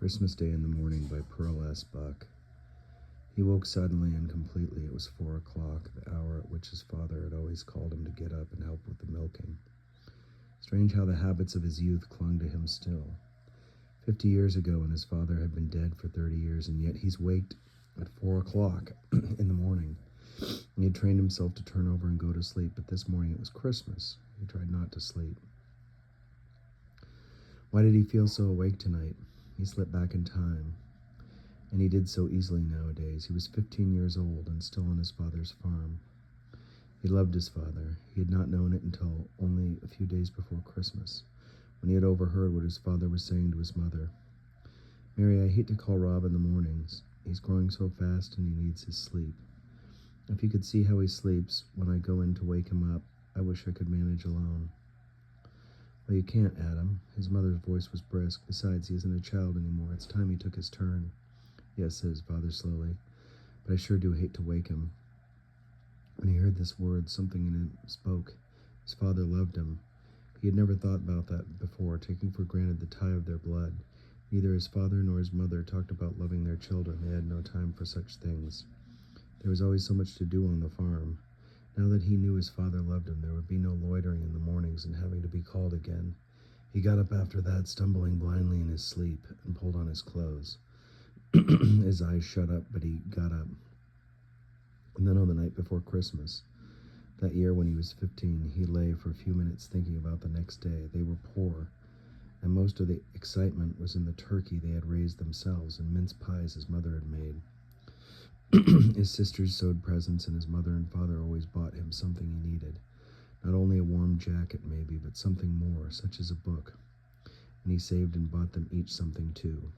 Christmas Day in the Morning by Pearl S. Buck. He woke suddenly and completely. It was 4 o'clock, the hour at which his father had always called him to get up and help with the milking. Strange how the habits of his youth clung to him still. 50 years ago, and his father had been dead for 30 years, and yet he's waked at 4 o'clock in the morning. He had trained himself to turn over and go to sleep, but this morning it was Christmas. He tried not to sleep. Why did he feel so awake tonight? He slipped back in time, and he did so easily nowadays. He was 15 years old and still on his father's farm. He loved his father. He had not known it until only a few days before Christmas, when he had overheard what his father was saying to his mother. "Mary, I hate to call Rob in the mornings. He's growing so fast and he needs his sleep. If you could see how he sleeps when I go in to wake him up, I wish I could manage alone." "Well, you can't, Adam." His mother's voice was brisk. "Besides, he isn't a child anymore. It's time he took his turn." "Yes," said his father slowly, "but I sure do hate to wake him." When he heard this word, something in him spoke. His father loved him. He had never thought about that before, taking for granted the tie of their blood. Neither his father nor his mother talked about loving their children. They had no time for such things. There was always so much to do on the farm. Now that he knew his father loved him, there would be no loitering in the mornings and having to be called again. He got up after that, stumbling blindly in his sleep, and pulled on his clothes. His eyes shut up, but he got up. And then on the night before Christmas, that year when he was 15, he lay for a few minutes thinking about the next day. They were poor, and most of the excitement was in the turkey they had raised themselves and mince pies his mother had made. His sisters sewed presents, and his mother and father always bought him something he needed. Not only a warm jacket, maybe, but something more, such as a book. And he saved and bought them each something, too.